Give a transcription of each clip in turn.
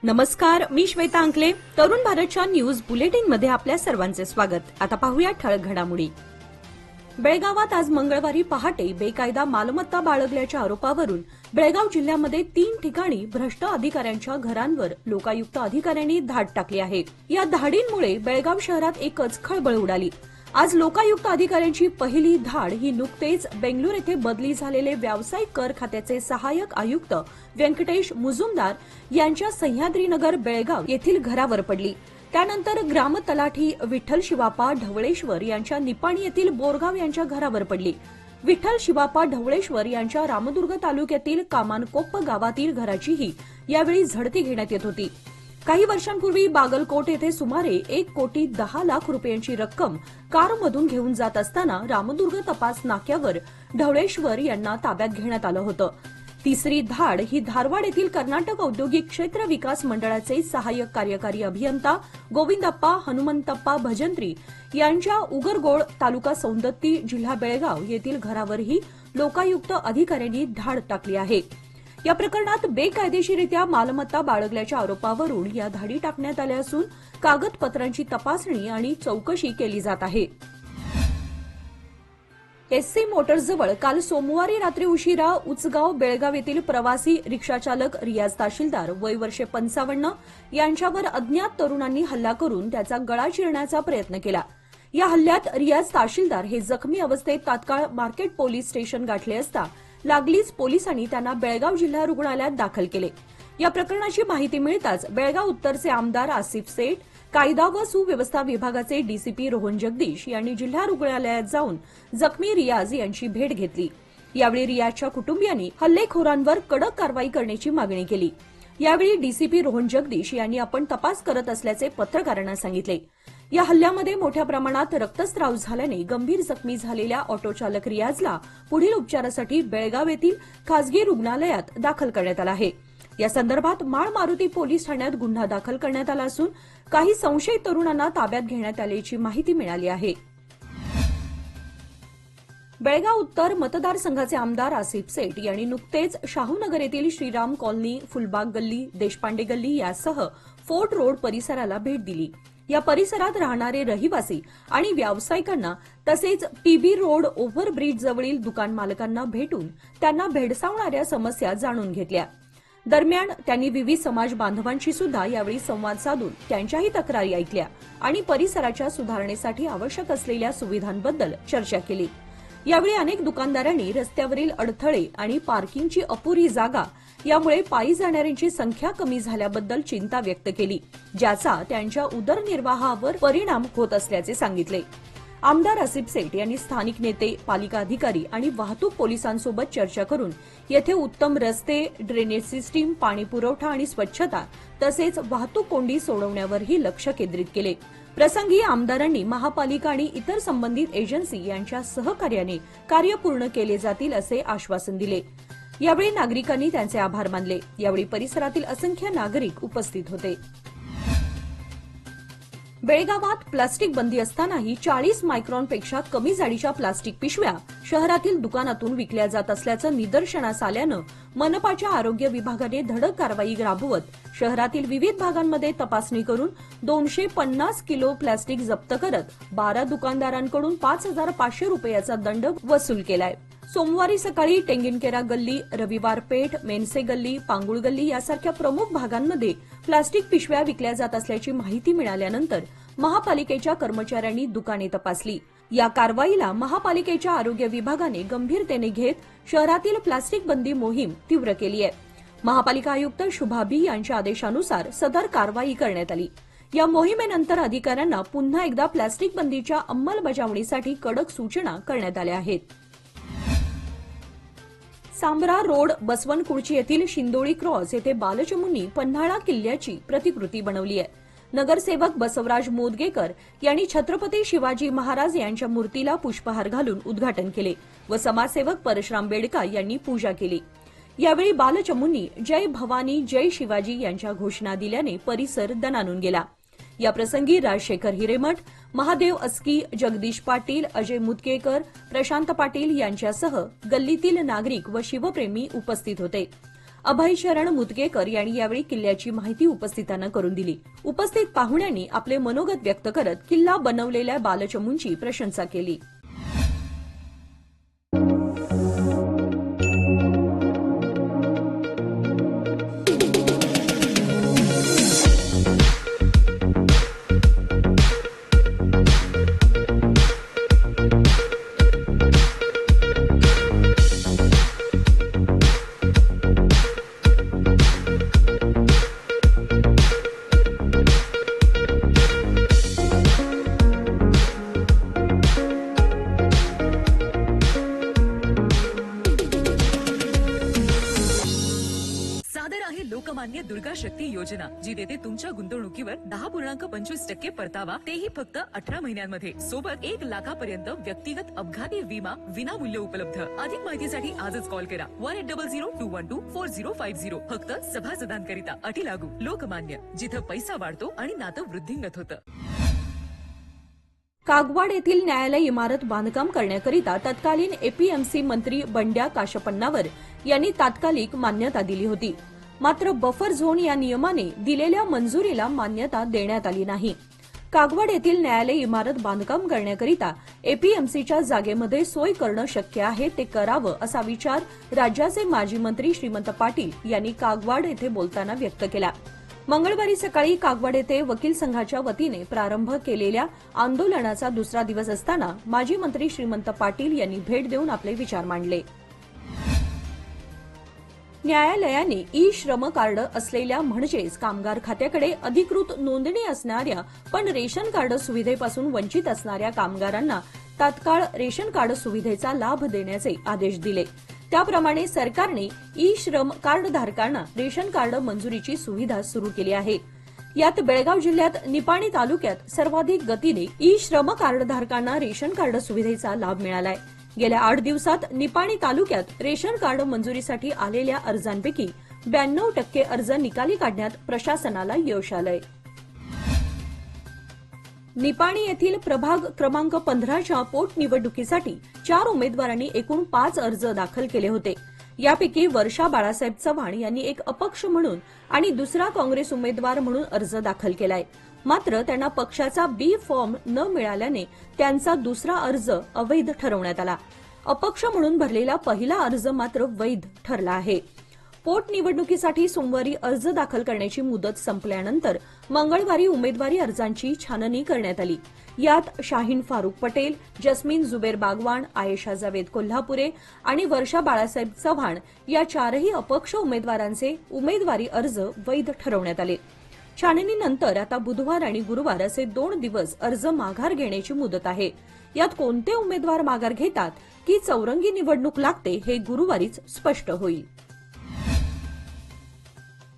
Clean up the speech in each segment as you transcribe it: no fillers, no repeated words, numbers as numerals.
नमस्कार, मी श्वेता अंकले. तरुण भारतच्या न्यूज बुलेटिनमध्ये आपल्या सर्वांचे स्वागत. आता पाहूया ठळक घडामोडी. बेळगावात आज मंगळवारी पहाटे बेकायदा मालमत्ता बाळगल्याच्या आरोपावरून बेळगाव जिल्ह्यामध्ये 3 ठिकाणी भ्रष्ट अधिकाऱ्यांच्या घरांवर लोकायुक्त अधिकाऱ्यांनी धाड टाकली आहे. या धाडींमुळे बेळगाव शहरात एकच खळबळ उडाली. आज लोकायुक्त अधिकाऱ्यांची पहिली धाड ही नुकतेच बेंगळूर येथे बदली झालेले व्यावसायिक कर खात्याचे सहाय्यक आयुक्त व्यंकटेश मुजुमदार यांच्या सह्याद्रीनगर बेळगाव येथील घरावर पडली. त्यानंतर ग्रामतलाठी विठ्ठल शिवापा ढवळेश्वर यांच्या निपाणी येथील बोरगाव यांच्या घरावर पडली. विठ्ठल शिवापा ढवळेश्वर यांच्या रामदुर्ग तालुक्यातील कामानकोप्प गावातील घराचीही यावेळी झडती घेण्यात येत होती. काही वर्षांपूर्वी बागलकोट येथे सुमारे 1,10,00,000 रुपयांची रक्कम कारमधून घेऊन जात असताना रामदुर्ग तपास नाक्यावर ढवळेश्वर यांना ताब्यात घेण्यात आलं होतं. तिसरी धाड ही धारवाड येथील कर्नाटक औद्योगिक क्षेत्र विकास मंडळाचे सहाय्यक कार्यकारी अभियंता गोविंदप्पा हनुमंतप्पा भजंत्री यांच्या उगरगोळ तालुका सौंदत्ती जिल्हा बेळगाव येथील घरावरही लोकायुक्त अधिकाऱ्यांनी धाड टाकली आहे. या प्रकरणात बेकायदेशीरित्या मालमत्ता बाळगल्याच्या आरोपावरून या धाडी टाकण्यात आल्या असून कागदपत्रांची तपासणी आणि चौकशी केली जात आहे. एससी मोटर्सजवळ काल सोमवारी रात्री उशिरा उचगाव बेळगाव येथील प्रवासी रिक्षाचालक रियाज ताशीलदार वय वर्षे 55 यांच्यावर अज्ञात तरुणांनी हल्ला करून त्याचा गळा चिरण्याचा प्रयत्न केला. या हल्ल्यात रियाज ताशीलदार हे जखमी अवस्थेत तात्काळ मार्केट पोलीस स्टेशन गाठले असता लागलीच पोलिसांनी त्यांना बेळगाव जिल्हा रुग्णालयात दाखल केले. या प्रकरणाची माहिती मिळताच बेळगाव उत्तरचे आमदार आसिफ सेठ, कायदा व सुव्यवस्था विभागाचे डीसीपी रोहन जगदीश यांनी जिल्हा रुग्णालयात जाऊन जखमी रियाज यांची भेट घेतली. यावेळी रियाजच्या कुटुंबियांनी हल्लेखोरांवर कडक कारवाई करण्याची मागणी केली. यावेळी डीसीपी रोहन जगदीश यांनी आपण तपास करत असल्याचे पत्रकारांना सांगितले. या हल्ल्यामध्ये मोठ्या प्रमाणात रक्तस्राव झाल्याने गंभीर जखमी झालेल्या ऑटो चालक रियाजला पुढील उपचारासाठी बेळगाव येथील खासगी रुग्णालयात दाखल करण्यात आलं आहे. या संदर्भात माळ मारुती पोलीस ठाण्यात गुन्हा दाखल करण्यात आला असून काही संशयित तरुणांना ताब्यात घेण्यात आल्याची माहिती मिळाली आहे. बेळगाव उत्तर मतदारसंघाचे आमदार आसिफ सेठ यांनी नुकतेच शाहूनगर येथील श्रीराम कॉलनी, फुलबाग गल्ली, देशपांडे गल्ली यासह फोर्ट रोड परिसराला भेट दिली. या परिसरात राहणारे रहिवासी आणि व्यावसायिकांना तसेच पीबी रोड ओव्हरब्रिज जवळील दुकान मालकांना भेटून त्यांना भेडसावणाऱ्या समस्या जाणून घेतल्या. दरम्यान त्यांनी विविध समाज बांधवांशी सुद्धा यावेळी संवाद साधून त्यांच्याही तक्रारी ऐकल्या आणि परिसराच्या सुधारणेसाठी आवश्यक असलेल्या सुविधांबद्दल चर्चा केली. यावेळी अनेक दुकानदारांनी रस्त्यावरील अडथळे आणि पार्किंगची अपुरी जागा यामुळे पायी जाणाऱ्यांची संख्या कमी झाल्याबद्दल चिंता व्यक्त केली, ज्याचा त्यांच्या उदरनिर्वाहावर परिणाम होत असल्याचे सांगितले. आमदार आसिफ सेठ यांनी स्थानिक नेते, पालिका अधिकारी आणि वाहतूक पोलिसांसोबत चर्चा करून येथे उत्तम रस्ते, ड्रेनेज सिस्टीम, पाणी पुरवठा आणि स्वच्छता तसेच वाहतूक कोंडी सोडवण्यावरही लक्ष केंद्रित केले. प्रसंगी आमदारांनी महापालिका आणि इतर संबंधित एजन्सी यांच्या सहकार्याने कार्य पूर्ण केले जातील असे आश्वासन दिले. यावेळी नागरिकांनी त्यांचे आभार मानले. यावेळी परिसरातील असंख्य नागरिक उपस्थित होते. बेळगावात प्लास्टिक बंदी असतानाही 40 मायक्रॉनपेक्षा कमी जाडीच्या प्लास्टिक पिशव्या शहरातील दुकानातून विकल्या जात असल्याचं निदर्शनास आल्यानं मनपाच्या आरोग्य विभागाने धडक कारवाई राबवत शहरातील विविध भागांमध्ये तपासणी करून 250 किलो प्लास्टिक जप्त करत 12 दुकानदारांकडून 5,500 रुपयाचा दंड वसूल केलाय. सोमवारी सकाळी टेंगिनकेरा गल्ली, रविवार पेठ, मेनसे गल्ली, पांगुळ गल्ली यासारख्या प्रमुख भागांमध्ये प्लास्टिक पिशव्या विकल्या जात असल्याची माहिती मिळाल्यानंतर महापालिकेच्या कर्मचाऱ्यांनी दुकाने तपासली. या कारवाईला महापालिकेच्या आरोग्य विभागाने गंभीरतेने घेत शहरातील प्लास्टिक बंदी मोहीम तीव्र केली आहे. महापालिका आयुक्त शुभा बी यांच्या आदेशानुसार सदर कारवाई करण्यात आली. या मोहिमेनंतर अधिकाऱ्यांना पुन्हा एकदा प्लास्टिक बंदीच्या अंमलबजावणीसाठी कडक सूचना करण्यात आल्या आहेत. सांबरा रोड, बसवनकुर्ची येथील शिंदोळी क्रॉस येथे बालचमूंनी पन्हाळा किल्ल्याची प्रतिकृती बनवली आहे. नगरसेवक बसवराज मोदगेकर यांनी छत्रपती शिवाजी महाराज यांच्या मूर्तीला पुष्पहार घालून उद्घाटन केले व समाजसेवक परशुराम बेडका यांनी पूजा केली. यावेळी बालचमूंनी जय भवानी, जय शिवाजी यांच्या घोषणा दिल्याने परिसर दणाणून गेला. याप्रसंगी राजशेखर हिरेमठ, महादेव अस्की, जगदीश पाटील, अजय मुदकेकर, प्रशांत पाटील यांच्यासह गल्लीतील नागरिक व शिवप्रेमी उपस्थित होते. अभय शरण मुदगेकर यांनी यावेळी किल्ल्याची माहिती उपस्थितांना करून दिली. उपस्थित पाहुण्यांनी आपले मनोगत व्यक्त करत किल्ला बनवलेल्या बालचमूंची प्रशंसा केली. लोकमान्य दुर्गा शक्ती योजना, जी देते तुमच्या गुंतवणुकीवर 10.25% परतावा, तेही फक्त 18 महिन्यांमध्ये. सोबत 1 लाखापर्यंत व्यक्तिगत अपघाती विमा विनामूल्य उपलब्ध. अधिक माहितीसाठी आजच कॉल करा 1800-212-4050. फक्त सभासदांकरिता. अटी लागू. लोकमान्य, जिथं पैसा वाढतो आणि नातं वृद्धिंगत होतं. कागवाड येथील न्यायालय इमारत बांधकाम करण्याकरिता तत्कालीन एपीएमसी मंत्री बंड्या काशपन्नावर यांनी तात्कालिक मान्यता दिली होती. मात्र बफर झोन या नियमाने दिलेल्या मंजुरीला मान्यता देण्यात आली नाही. कागवाड येथील न्यायालय इमारत बांधकाम करण्याकरिता एपीएमसीच्या जागेमध्ये सोय करणं शक्य आहे ते करावं असा विचार राज्याचे माजी मंत्री श्रीमंत पाटील यांनी कागवाड येथे बोलताना व्यक्त केला. मंगळवारी सकाळी कागवाड येथे वकील संघाच्या वतीने प्रारंभ केलेल्या आंदोलनाचा दुसरा दिवस असताना माजी मंत्री श्रीमंत पाटील यांनी भेट देऊन आपले विचार मांडले. न्यायालयाने ई श्रम कार्ड असलेल्या म्हणजेच कामगार खात्याकडे अधिकृत नोंदणी असणाऱ्या पण रेशन कार्ड सुविधेपासून वंचित असणाऱ्या कामगारांना तात्काळ रेशन कार्ड सुविधेचा लाभ देण्याचे आदेश दिले. त्याप्रमाणे सरकारने ई श्रम कार्ड धारकांना रेशन कार्ड मंजुरीची सुविधा सुरू केली आहे. यात बेळगाव जिल्ह्यात निपाणी तालुक्यात सर्वाधिक गतीने ई श्रम कार्ड धारकांना रेशन कार्ड सुविधेचा लाभ मिळालाय. गेल्या 8 दिवसात निपाणी तालुक्यात रेशन कार्ड मंजुरीसाठी आलेल्या अर्जांपैकी 92% अर्ज निकाली काढण्यात प्रशासनाला यश आलंय. निपाणी येथील प्रभाग क्रमांक 15च्या पोटनिवडणुकीसाठी 4 उमेदवारांनी एकूण 5 अर्ज दाखल केले होते. यापैकी वर्षा बाळासाहेब चव्हाण यांनी एक अपक्ष म्हणून आणि दुसरा काँग्रेस उमेदवार म्हणून अर्ज दाखल केलाय. मात्र त्यांना पक्षाचा बी फॉर्म न मिळाल्याने त्यांचा दुसरा अर्ज अवैध ठरवण्यात आला. अपक्ष म्हणून भरलेला पहिला अर्ज मात्र वैध ठरला आहे. पोटनिवडणुकीसाठी सोमवारी अर्ज दाखल करण्याची मुदत संपल्यानंतर मंगळवारी उमेदवारी अर्जांची छाननी करण्यात आली. यात शाहीन फारुक पटेल, जस्मीन जुबेर बागवान, आयेशा जावेद कोल्हापुरे आणि वर्षा बाळासाहेब चव्हाण या 4ही अपक्ष उमेदवारांचे उमेदवारी अर्ज वैध ठरवण्यात आले. छाननीनंतर आता बुधवार आणि गुरुवार असे 2 दिवस अर्ज माघार घेण्याची मुदत आहे. यात कोणते उमेदवार माघार घेतात की चौरंगी निवडणूक लागते हे गुरुवारीच स्पष्ट होईल.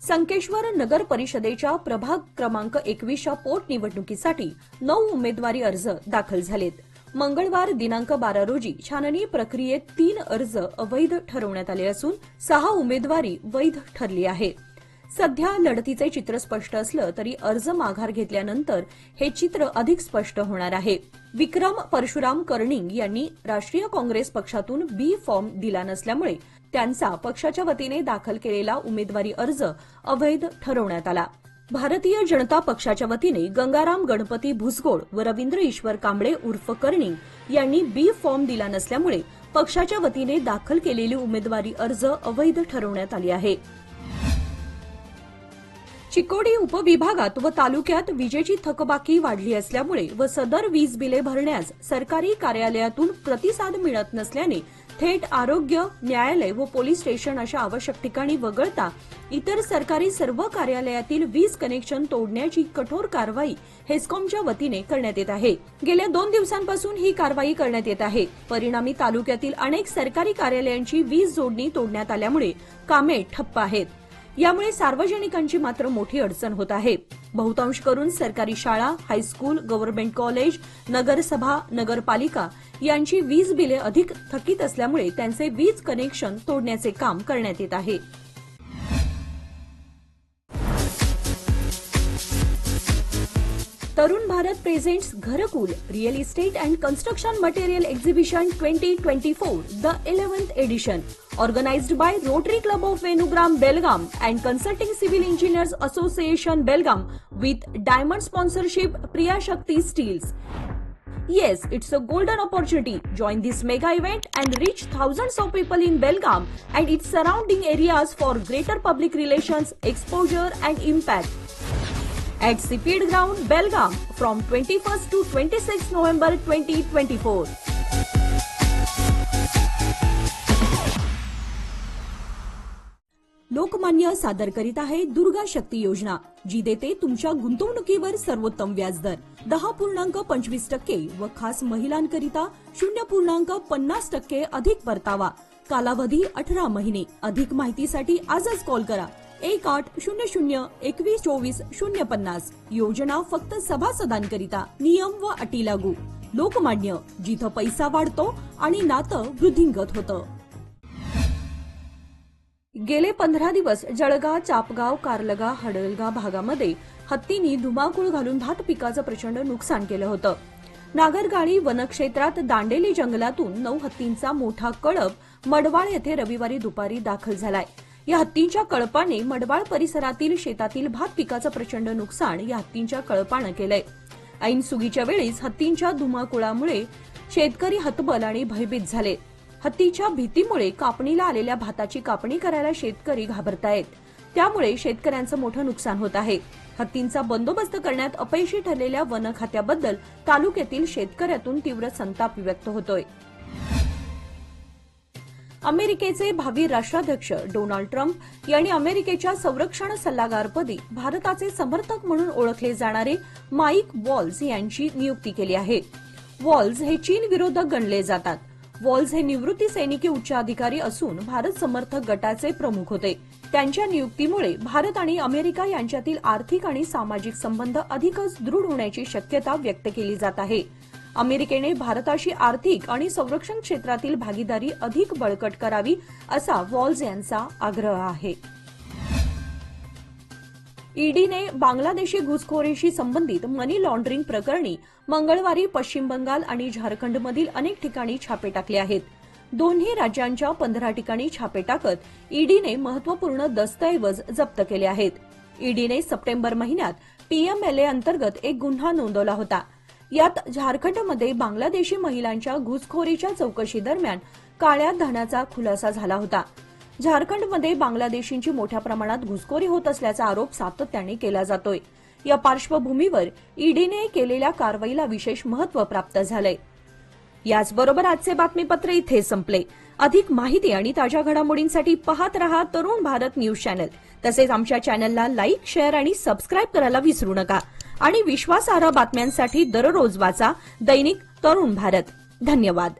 संकेश्वर नगर परिषदेच्या प्रभाग क्रमांक 21च्या पोटनिवडणुकीसाठी 9 उमेदवारी अर्ज दाखल झालेत. मंगळवार दिनांक 12 रोजी छाननी प्रक्रियेत 3 अर्ज अवैध ठरवण्यात आले असून 6 उमेदवारी वैध ठरली आहे. सध्या लढतीचे चित्र स्पष्ट असलं तरी अर्ज माघार घेतल्यानंतर हे चित्र अधिक स्पष्ट होणार आहे. विक्रम परशुराम कर्णिंग यांनी राष्ट्रीय काँग्रेस पक्षातून बी फॉर्म दिला नसल्यामुळे त्यांचा पक्षाच्या वतीने दाखल केलेला उमेदवारी अर्ज अवैध ठरवण्यात आला. भारतीय जनता पक्षाच्या वतीने गंगाराम गणपती भुसगोळ व रवींद्र ईश्वर कांबळे उर्फ कर्णिंग यांनी बी फॉर्म दिला नसल्यामुळे पक्षाच्या वतीने दाखल केलेली उमेदवारी अर्ज अवैध ठरवण्यात आली आहे. चिकोडी उपविभागात व तालुक्यात विजेची थकबाकी वाढली असल्यामुळे व सदर वीज बिले भरण्यास सरकारी कार्यालयातून प्रतिसाद मिळत नसल्याने थेट आरोग्य, न्यायालय व पोलीस स्टेशन अशा आवश्यक ठिकाणी वगळता इतर सरकारी सर्व कार्यालयातील वीज कनेक्शन तोडण्याची कठोर कारवाई हेस्कॉमच्या वतीने करण्यात येत आहे. गेल्या 2 दिवसांपासून ही कारवाई करण्यात येत आहे. परिणामी तालुक्यातील अनेक सरकारी कार्यालयांची वीज जोडणी तोडण्यात आल्यामुळे कामे ठप्प आहेत. यामुळे सार्वजनिकांची मात्र मोठी अडचण होत आहे. बहुतांश करून सरकारी शाळा, हायस्कूल, गव्हर्नमेंट कॉलेज, नगरसभा, नगरपालिका यांची वीज बिले अधिक थकीत असल्यामुळे त्यांचे वीज कनेक्शन तोडण्याचे काम करण्यात येत आहे. तरुण भारत प्रेझेंट्स घरकुल real estate and construction material exhibition 2024 the 11th edition organized by Rotary Club of Venugram Belgaum and Consulting Civil Engineers Association Belgaum with diamond sponsorship Priya Shakti Steels. Yes, it's a golden opportunity. Join this mega event and reach thousands of people in Belgaum and its surrounding areas for greater public relations, exposure and impact. At CPED Ground, Belgaum from 21st to 26th November 2024. Lokmanya सादर करीत आहे दुर्गा शक्ती योजना, जी देते तुमच्या गुंतवणुकीवर सर्वोत्तम व्याजदर 10.25% व खास महिलांकरिता 0.50% अधिक परतावा. कालावधी 18 महिने. अधिक माहितीसाठी आजच कॉल करा 1800-2124-050. योजना फक्त सभासदांकरिता. नियम व अटी लागू. लोकमान्य, जिथं पैसा वाढतो आणि नातं वृद्धिंगत होतं. गेले 15 दिवस जळगाव, चापगाव, कारलगा, हडलगा भागामध्ये हत्तींनी धुमाकूळ घालून भात पिकाचं प्रचंड नुकसान केलं होतं. नागरगाळी वनक्षेत्रात दांडेली जंगलातून 9 हत्तींचा मोठा कळप मडवाळ येथे रविवारी दुपारी दाखल झालाय. या हत्तींच्या कळपाने मडवाळ परिसरातील शेतातील भात पिकाचं प्रचंड नुकसान या हत्तींच्या कळपानं केलंय. ऐन सुगीच्या वेळीच हत्तींच्या धुमाकुळामुळे शेतकरी हतबल आणि भयभीत झाले. हत्तीच्या भीतीमुळे कापणीला आलेल्या भाताची कापणी करायला शेतकरी घाबरतायत. त्यामुळे शेतकऱ्यांचं मोठं नुकसान होत आहे. हत्तींचा बंदोबस्त करण्यात अपयशी ठरलेल्या वन खात्याबद्दल तालुक्यातील शेतकऱ्यातून तीव्र संताप व्यक्त होतोय. अमेरिकेचे भावी राष्ट्राध्यक्ष डोनाल्ड ट्रम्प यांनी अमेरिकेच्या संरक्षण सल्लागारपदी भारताचे समर्थक म्हणून ओळखले जाणारे माईक वॉल्झ यांची नियुक्ती केली आहे. वॉल्झ हे चीन विरोधक गणले जातात. वॉल्झ हे निवृत्ती सैनिकी उच्च अधिकारी असून भारत समर्थक गटाचे प्रमुख होते. त्यांच्या नियुक्तीमुळे भारत आणि अमेरिका यांच्यातील आर्थिक आणि सामाजिक संबंध अधिकच दृढ होण्याची शक्यता व्यक्त केली जात आहे. अमेरिकेने भारताशी आर्थिक आणि संरक्षण क्षेत्रातील भागीदारी अधिक बळकट करावी असा वॉल्झ यांचा आग्रह आहे. ईडीने बांगलादेशी घुसखोरीशी संबंधित मनी लॉन्ड्रिंग प्रकरणी मंगळवारी पश्चिम बंगाल आणि झारखंडमधील अनेक ठिकाणी छापे टाकले आहेत. दोन्ही राज्यांच्या 15 ठिकाणी छापे टाकत ईडीने महत्वपूर्ण दस्तऐवज जप्त केले आहेत. ईडीने सप्टेंबर महिन्यात पीएमएलए अंतर्गत एक गुन्हा नोंदवला होता. यात झारखंडमध्ये बांगलादेशी महिलांच्या घुसखोरीच्या चौकशी दरम्यान काळ्या धनाचा खुलासा झाला होता. झारखंडमध्ये बांगलादेशींची मोठ्या प्रमाणात घुसखोरी होत असल्याचा आरोप सातत्याने केला जातोय. या पार्श्वभूमीवर ईडीने केलेल्या कारवाईला विशेष महत्व प्राप्त झालंय. याचबरोबर आजचे बातमीपत्र इथे संपले. अधिक माहिती आणि ताज्या घडामोडींसाठी पाहत रहा तरुण भारत न्यूज चॅनल. तसेच आमच्या चॅनलला लाईक, शेअर आणि सबस्क्राईब करायला विसरू नका. आणि विश्वासार्ह बातम्यांसाठी दररोज वाचा दैनिक तरुण भारत. धन्यवाद.